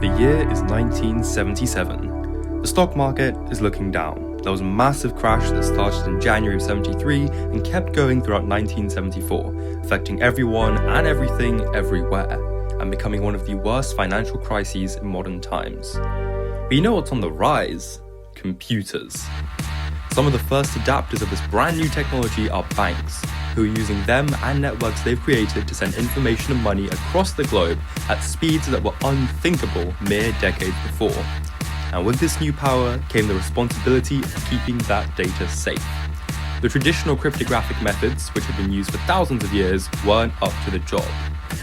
The year is 1977. The stock market is looking down. There was a massive crash that started in January of 73 and kept going throughout 1974, affecting everyone and everything everywhere, and becoming one of the worst financial crises in modern times. But you know what's on the rise? Computers. Some of the first adapters of this brand new technology are banks, who are using them and networks they've created to send information and money across the globe at speeds that were unthinkable mere decades before. And with this new power came the responsibility of keeping that data safe. The traditional cryptographic methods, which have been used for thousands of years, weren't up to the job.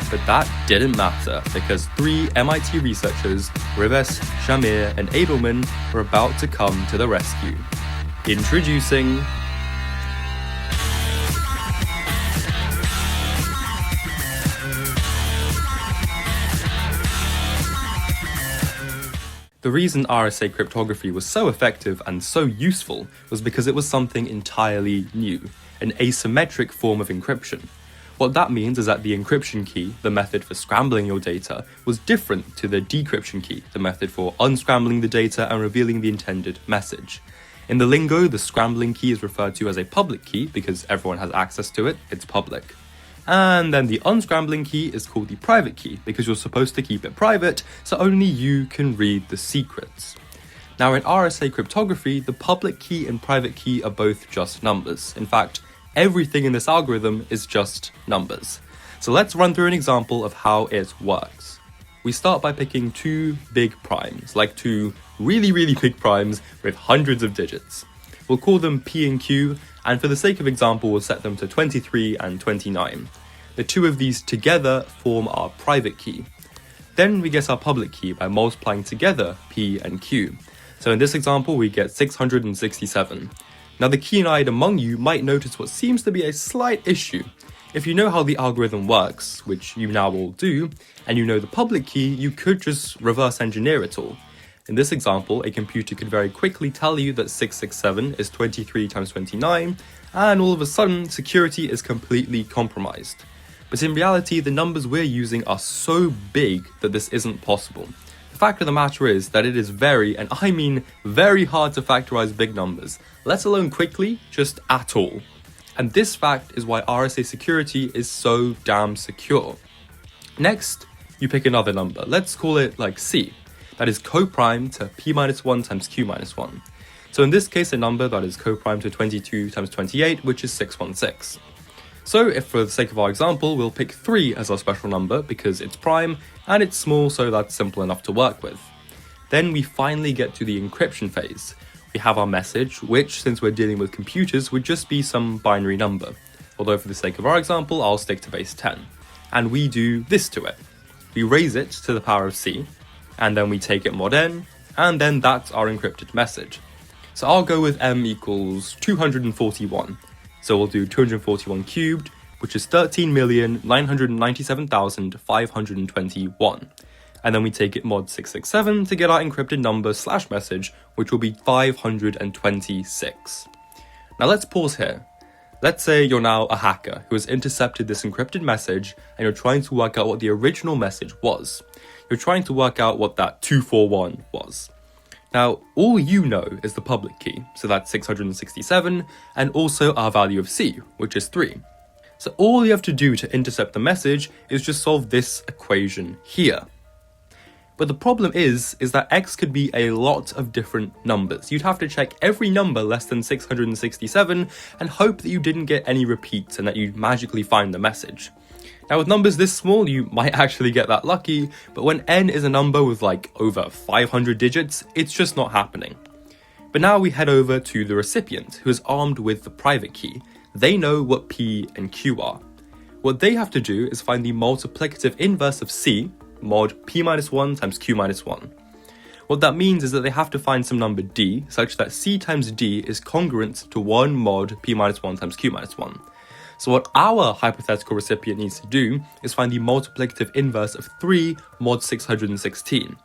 But that didn't matter, because three MIT researchers, Rivest, Shamir, and Edelman, were about to come to the rescue. Introducing The reason RSA cryptography was so effective and so useful was because it was something entirely new, an asymmetric form of encryption. What that means is that the encryption key, the method for scrambling your data, was different to the decryption key, the method for unscrambling the data and revealing the intended message. In the lingo, the scrambling key is referred to as a public key because everyone has access to it, it's public. And then the unscrambling key is called the private key because you're supposed to keep it private so only you can read the secrets. Now in RSA cryptography, the public key and private key are both just numbers. In fact, everything in this algorithm is just numbers. So let's run through an example of how it works. We start by picking two big primes, like two really big primes with hundreds of digits. We'll call them P and Q, and for the sake of example, we'll set them to 23 and 29. The two of these together form our private key. Then we get our public key by multiplying together P and Q. So in this example, we get 667. Now the keen-eyed among you might notice what seems to be a slight issue. If you know how the algorithm works, which you now all do, and you know the public key, you could just reverse engineer it all. In this example, a computer could very quickly tell you that 667 is 23 times 29, and all of a sudden, security is completely compromised. But in reality, the numbers we're using are so big that this isn't possible. The fact of the matter is that it is very, and I mean very hard to factorize big numbers, let alone quickly, just at all. And this fact is why RSA security is so damn secure. Next, you pick another number. Let's call it like C. That is co-prime to P-1 times Q-1. So in this case, a number that is co-prime to 22 times 28, which is 616. So if for the sake of our example, we'll pick 3 as our special number because it's prime and it's small, so that's simple enough to work with. Then we finally get to the encryption phase. We have our message, which, since we're dealing with computers, would just be some binary number. Although for the sake of our example, I'll stick to base 10. And we do this to it. We raise it to the power of C, and then we take it mod n, and then that's our encrypted message. So I'll go with m equals 241. So we'll do 241 cubed, which is 13,997,521. And then we take it mod 667 to get our encrypted number / message, which will be 526. Now let's pause here. Let's say you're now a hacker who has intercepted this encrypted message and you're trying to work out what the original message was. You're trying to work out what that 241 was. Now, all you know is the public key, so that's 667, and also our value of C, which is 3. So all you have to do to intercept the message is just solve this equation here. But the problem is that x could be a lot of different numbers. You'd have to check every number less than 667 and hope that you didn't get any repeats and that you'd magically find the message. Now with numbers this small, you might actually get that lucky, but when n is a number with like over 500 digits, it's just not happening. But now we head over to the recipient, who is armed with the private key. They know what P and Q are. What they have to do is find the multiplicative inverse of C, mod P-1 times Q-1. What that means is that they have to find some number D, such that C times D is congruent to 1 mod P-1 times Q-1. So what our hypothetical recipient needs to do is find the multiplicative inverse of 3 mod 616.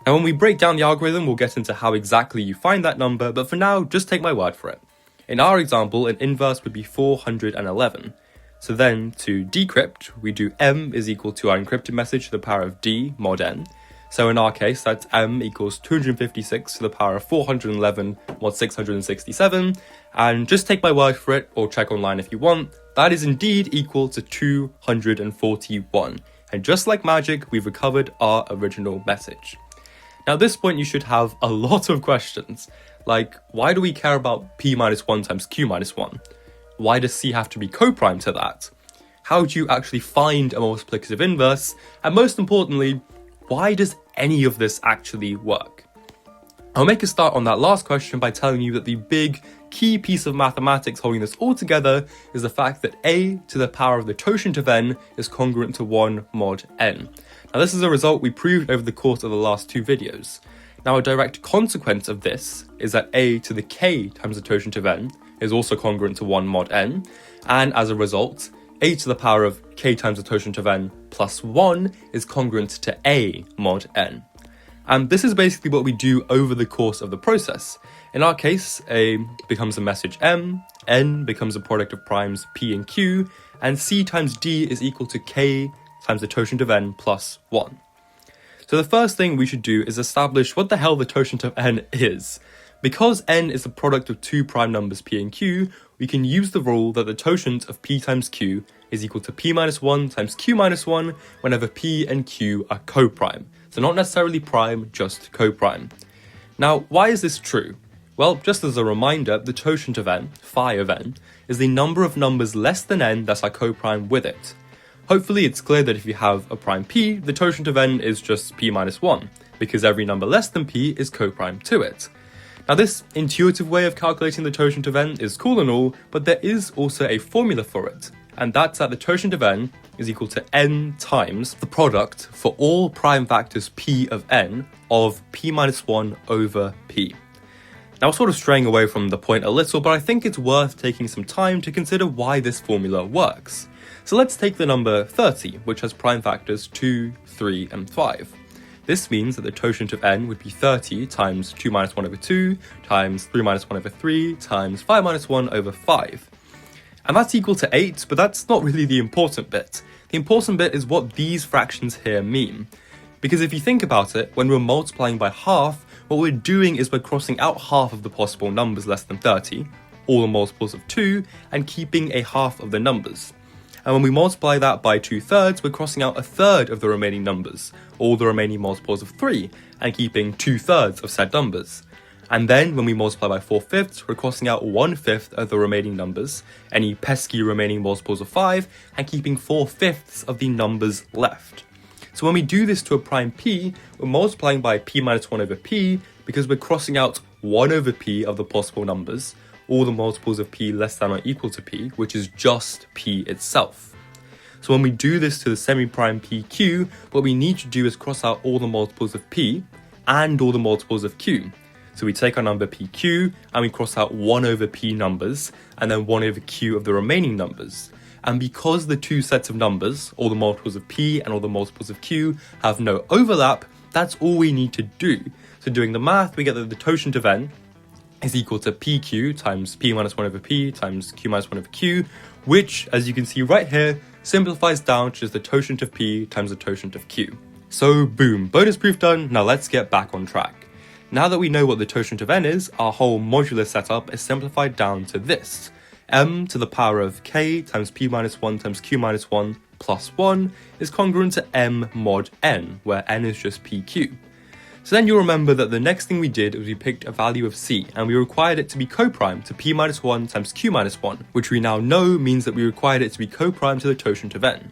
Now when we break down the algorithm, we'll get into how exactly you find that number, but for now, just take my word for it. In our example, an inverse would be 411. So then, to decrypt, we do m is equal to our encrypted message to the power of d mod n. So in our case, that's m equals 256 to the power of 411 mod 667, and just take my word for it, or check online if you want, that is indeed equal to 241. And just like magic, we've recovered our original message. Now at this point you should have a lot of questions, like why do we care about p minus 1 times q minus 1? Why does c have to be co-prime to that? How do you actually find a multiplicative inverse? And most importantly, why does any of this actually work? I'll make a start on that last question by telling you that the big key piece of mathematics holding this all together is the fact that a to the power of the totient of n is congruent to 1 mod n. Now this is a result we proved over the course of the last 2 videos. Now a direct consequence of this is that a to the k times the totient of n is also congruent to 1 mod n, and as a result, a to the power of k times the totient of n plus 1 is congruent to a mod n. And this is basically what we do over the course of the process. In our case, a becomes a message m, n becomes a product of primes p and q, and c times d is equal to k times the totient of n plus 1. So the first thing we should do is establish what the hell the totient of n is. Because n is the product of 2 prime numbers p and q, we can use the rule that the totient of p times q is equal to p minus 1 times q minus 1 whenever p and q are co-prime. So not necessarily prime, just co-prime. Now, why is this true? Well, just as a reminder, the totient of n, phi of n, is the number of numbers less than n that are co-prime with it. Hopefully it's clear that if you have a prime p, the totient of n is just p minus 1, because every number less than p is co-prime to it. Now this intuitive way of calculating the totient of n is cool and all, but there is also a formula for it, and that's that the totient of n is equal to n times the product for all prime factors p of n of p minus 1 over p. Now, we're sort of straying away from the point a little, but I think it's worth taking some time to consider why this formula works. So let's take the number 30, which has prime factors 2, 3, and 5. This means that the totient of n would be 30 times 2 minus 1 over 2, times 3 minus 1 over 3, times 5 minus 1 over 5. And that's equal to 8, but that's not really the important bit. The important bit is what these fractions here mean. Because if you think about it, when we're multiplying by half, what we're doing is we're crossing out half of the possible numbers less than 30, all the multiples of 2, and keeping a half of the numbers. And when we multiply that by 2/3, we're crossing out a third of the remaining numbers, all the remaining multiples of 3, and keeping 2/3 of said numbers. And then when we multiply by 4/5, we're crossing out 1/5 of the remaining numbers, any pesky remaining multiples of 5, and keeping 4/5 of the numbers left. So when we do this to a prime p, we're multiplying by p minus 1 over p, because we're crossing out 1 over p of the possible numbers, all the multiples of p less than or equal to p, which is just p itself. So when we do this to the semi-prime pq, what we need to do is cross out all the multiples of p and all the multiples of q. So we take our number pq and we cross out 1 over p numbers and then 1 over q of the remaining numbers. And because the two sets of numbers, all the multiples of p and all the multiples of q, have no overlap, that's all we need to do. So doing the math, we get that the totient of n is equal to pq times p minus 1 over p times q minus 1 over q, which, as you can see right here, simplifies down to just the totient of p times the totient of q. So boom, bonus proof done, now let's get back on track. Now that we know what the totient of n is, our whole modular setup is simplified down to this. M to the power of k times p minus 1 times q minus 1 plus 1 is congruent to m mod n, where n is just pq. So then you'll remember that the next thing we did was we picked a value of c, and we required it to be co-prime to p minus 1 times q minus 1, which we now know means that we required it to be co-prime to the totient of n.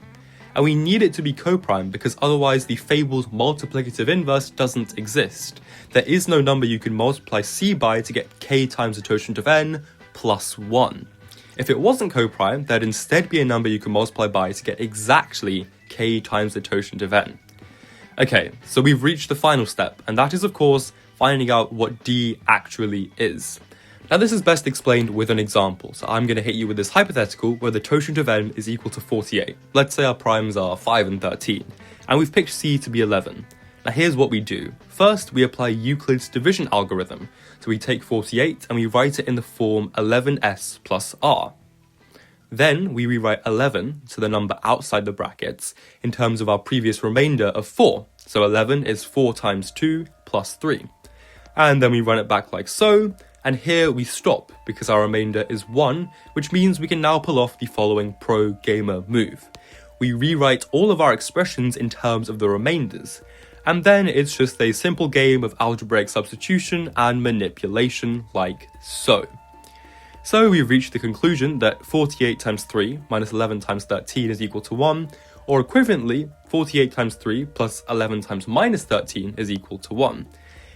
And we need it to be co-prime because otherwise the fabled multiplicative inverse doesn't exist. There is no number you can multiply c by to get k times the totient of n plus 1. If it wasn't co-prime, there'd instead be a number you can multiply by to get exactly k times the totient of n. Okay, so we've reached the final step, and that is of course finding out what d actually is. Now this is best explained with an example, so I'm going to hit you with this hypothetical where the totient of n is equal to 48. Let's say our primes are 5 and 13, and we've picked c to be 11. Now here's what we do. First, we apply Euclid's division algorithm. So we take 48 and we write it in the form 11s plus r. Then we rewrite 11 to the number outside the brackets in terms of our previous remainder of 4. So 11 is 4 times 2 plus 3. And then we run it back like so, and here we stop because our remainder is 1, which means we can now pull off the following pro gamer move. We rewrite all of our expressions in terms of the remainders, and then it's just a simple game of algebraic substitution and manipulation like so. So we've reached the conclusion that 48 times 3 minus 11 times 13 is equal to 1, or equivalently, 48 times 3 plus 11 times minus 13 is equal to 1.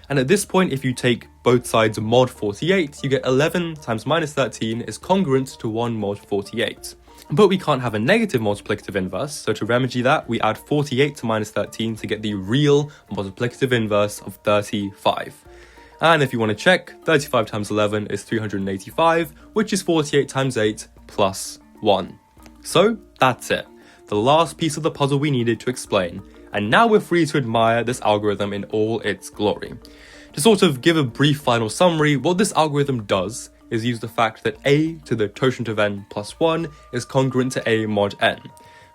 And at this point, if you take both sides mod 48, you get 11 times minus 13 is congruent to 1 mod 48. But we can't have a negative multiplicative inverse, so to remedy that, we add 48 to minus 13 to get the real multiplicative inverse of 35. And if you want to check, 35 times 11 is 385, which is 48 times 8 plus 1. So that's it. The last piece of the puzzle we needed to explain, and now we're free to admire this algorithm in all its glory. To sort of give a brief final summary, what this algorithm does is use the fact that a to the totient of n plus 1 is congruent to a mod n,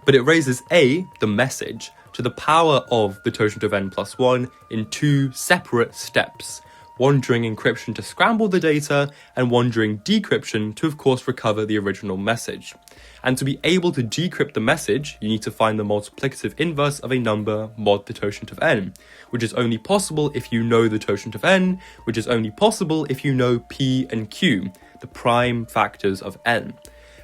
but it raises a, the message, to the power of the totient of n plus 1 in 2 separate steps, one during encryption to scramble the data, and one during decryption to of course recover the original message. And to be able to decrypt the message, you need to find the multiplicative inverse of a number mod the totient of n, which is only possible if you know the totient of n, which is only possible if you know p and q, the prime factors of n.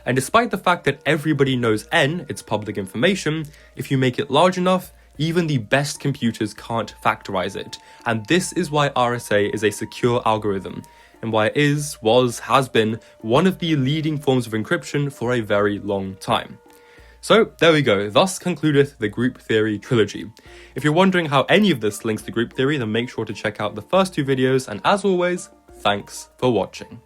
And despite the fact that everybody knows n, it's public information, if you make it large enough, even the best computers can't factorize it. And this is why RSA is a secure algorithm, and why it has been one of the leading forms of encryption for a very long time. So there we go, thus concludeth the group theory trilogy. If you're wondering how any of this links to group theory, then make sure to check out the first 2 videos, and as always, thanks for watching.